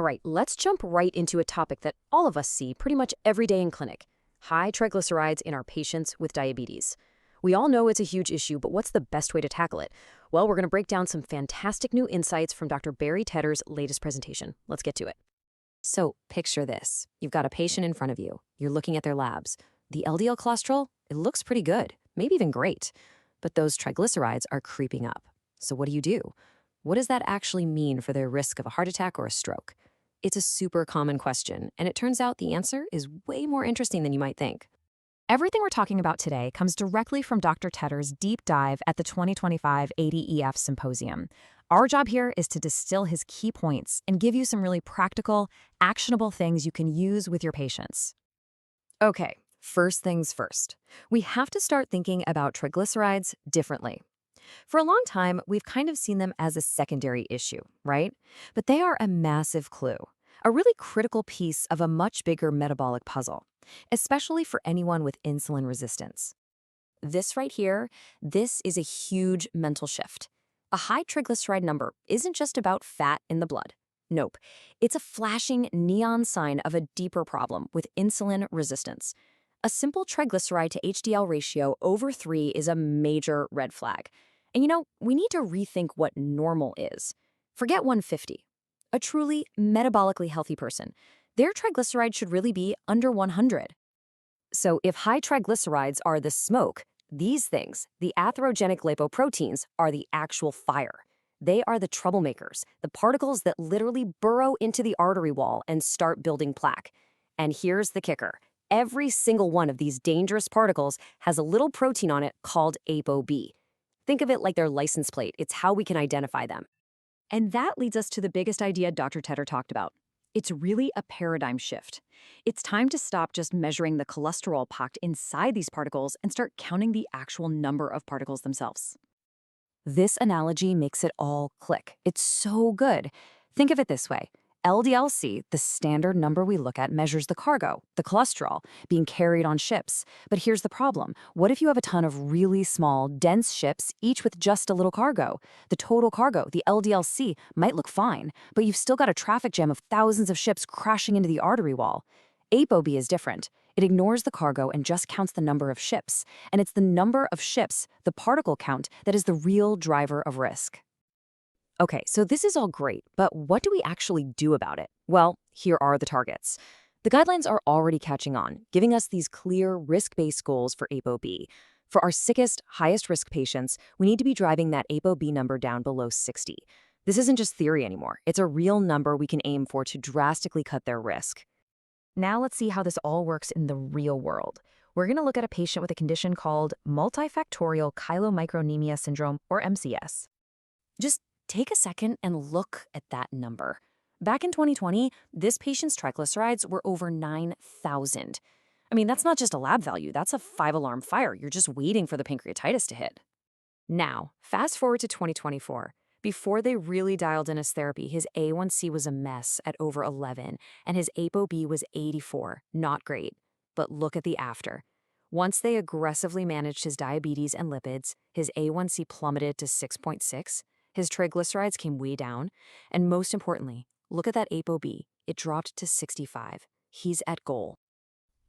right, let's jump right into a topic that all of us see pretty much every day in clinic: high triglycerides in our patients with diabetes. We all know it's a huge issue, but what's the best way to tackle it? Well, we're going to break down some fantastic new insights from Dr. Barry Tedder's latest presentation. Let's get to it. So, picture this. You've got a patient in front of you. You're looking at their labs. The LDL cholesterol, it looks pretty good, maybe even great. But those triglycerides are creeping up. So what do? What does that actually mean for their risk of a heart attack or a stroke? It's a super common question, and it turns out the answer is way more interesting than you might think. Everything we're talking about today comes directly from Dr. Tedder's deep dive at the 2025 ADEF Symposium. Our job here is to distill his key points and give you some really practical, actionable things you can use with your patients. Okay, first things first. We have to start thinking about triglycerides differently. For a long time, we've kind of seen them as a secondary issue, right? But they are a massive clue, a really critical piece of a much bigger metabolic puzzle, especially for anyone with insulin resistance. This right here, this is a huge mental shift. A high triglyceride number isn't just about fat in the blood. Nope, it's a flashing neon sign of a deeper problem with insulin resistance. A simple triglyceride to HDL ratio over 3 is a major red flag. And we need to rethink what normal is. Forget 150. A truly metabolically healthy person, their triglyceride should really be under 100. So if high triglycerides are the smoke, these things, the atherogenic lipoproteins, are the actual fire. They are the troublemakers, the particles that literally burrow into the artery wall and start building plaque. And here's the kicker. Every single one of these dangerous particles has a little protein on it called Apo B. Think of it like their license plate. It's how we can identify them. And that leads us to the biggest idea Dr. Tedder talked about. It's really a paradigm shift. It's time to stop just measuring the cholesterol packed inside these particles and start counting the actual number of particles themselves. This analogy makes it all click. It's so good. Think of it this way. LDL-C, the standard number we look at, measures the cargo, the cholesterol, being carried on ships. But here's the problem. What if you have a ton of really small, dense ships, each with just a little cargo? The total cargo, the LDL-C, might look fine, but you've still got a traffic jam of thousands of ships crashing into the artery wall. Apo B is different. It ignores the cargo and just counts the number of ships. And it's the number of ships, the particle count, that is the real driver of risk. Okay, so this is all great, but what do we actually do about it? Well, here are the targets. The guidelines are already catching on, giving us these clear risk-based goals for Apo B. For our sickest, highest-risk patients, we need to be driving that Apo B number down below 60. This isn't just theory anymore. It's a real number we can aim for to drastically cut their risk. Now let's see how this all works in the real world. We're going to look at a patient with a condition called Multifactorial Chylomicronemia syndrome, or MCS. Just take a second and look at that number. Back in 2020, this patient's triglycerides were over 9,000. I mean, that's not just a lab value, that's a 5-alarm fire. You're just waiting for the pancreatitis to hit. Now, fast forward to 2024. Before they really dialed in his therapy, his A1C was a mess at over 11, and his Apo B was 84. Not great. But look at the after. Once they aggressively managed his diabetes and lipids, his A1C plummeted to 6.6. His triglycerides came way down, and most importantly, look at that Apo B. It dropped to 65. He's at goal.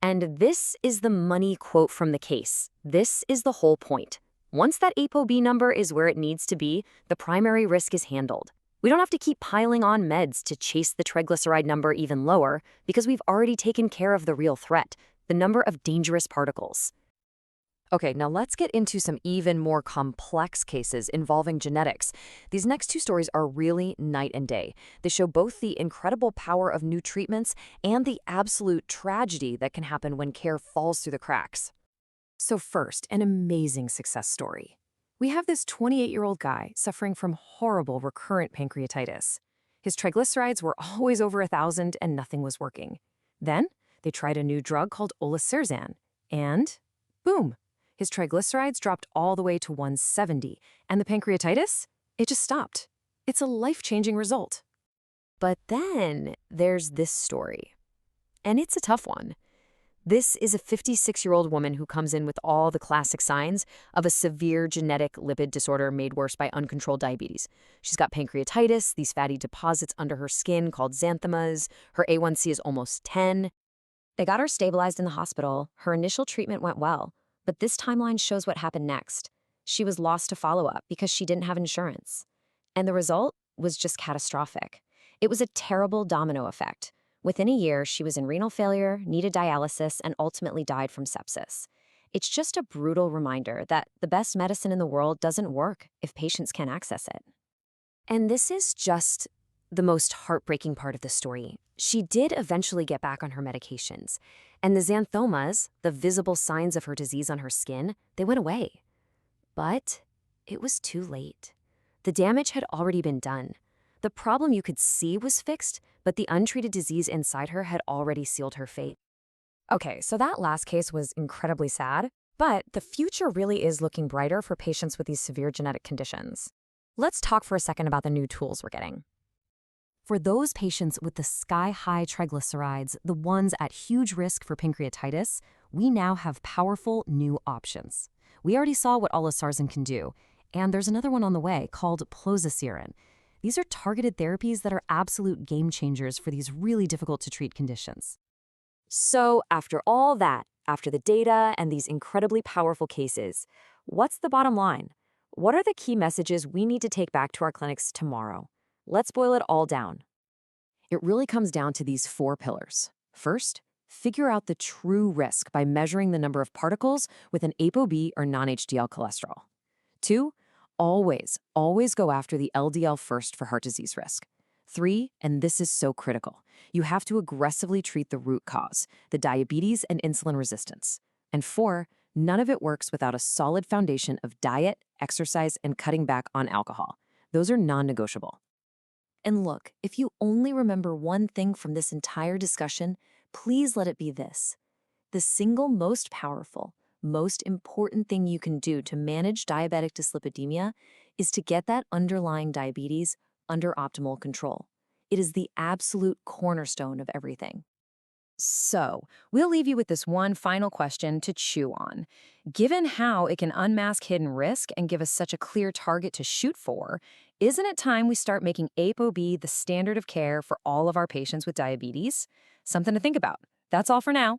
And this is the money quote from the case. This is the whole point. Once that Apo B number is where it needs to be, the primary risk is handled. We don't have to keep piling on meds to chase the triglyceride number even lower because we've already taken care of the real threat, the number of dangerous particles. Okay, now let's get into some even more complex cases involving genetics. These next two stories are really night and day. They show both the incredible power of new treatments and the absolute tragedy that can happen when care falls through the cracks. So first, an amazing success story. We have this 28-year-old guy suffering from horrible recurrent pancreatitis. His triglycerides were always over 1,000 and nothing was working. Then they tried a new drug called olezarsen, and boom! His triglycerides dropped all the way to 170, and the pancreatitis? It just stopped. It's a life-changing result. But then there's this story. And it's a tough one. This is a 56-year-old woman who comes in with all the classic signs of a severe genetic lipid disorder made worse by uncontrolled diabetes. She's got pancreatitis, these fatty deposits under her skin called xanthomas. Her A1C is almost 10. They got her stabilized in the hospital. Her initial treatment went well, but this timeline shows what happened next. She was lost to follow-up because she didn't have insurance. And the result was just catastrophic. It was a terrible domino effect. Within a year, she was in renal failure, needed dialysis, and ultimately died from sepsis. It's just a brutal reminder that the best medicine in the world doesn't work if patients can't access it. And this is just the most heartbreaking part of the story. She did eventually get back on her medications, and the xanthomas, the visible signs of her disease on her skin, they went away. But it was too late. The damage had already been done. The problem you could see was fixed, but the untreated disease inside her had already sealed her fate. Okay, so that last case was incredibly sad, but the future really is looking brighter for patients with these severe genetic conditions. Let's talk for a second about the new tools we're getting. For those patients with the sky-high triglycerides, the ones at huge risk for pancreatitis, we now have powerful new options. We already saw what olezarsen can do, and there's another one on the way called plozasiran. These are targeted therapies that are absolute game changers for these really difficult to treat conditions. So, after all that, after the data and these incredibly powerful cases, what's the bottom line? What are the key messages we need to take back to our clinics tomorrow? Let's boil it all down. It really comes down to these 4 pillars. First, figure out the true risk by measuring the number of particles with an Apo B or non-HDL cholesterol. 2, always go after the LDL first for heart disease risk. 3, and this is so critical, you have to aggressively treat the root cause, the diabetes and insulin resistance. And 4, none of it works without a solid foundation of diet, exercise, and cutting back on alcohol. Those are non-negotiable. And look, if you only remember one thing from this entire discussion, please let it be this. The single most powerful, most important thing you can do to manage diabetic dyslipidemia is to get that underlying diabetes under optimal control. It is the absolute cornerstone of everything. So, we'll leave you with this one final question to chew on. Given how it can unmask hidden risk and give us such a clear target to shoot for, isn't it time we start making Apo B the standard of care for all of our patients with diabetes? Something to think about. That's all for now.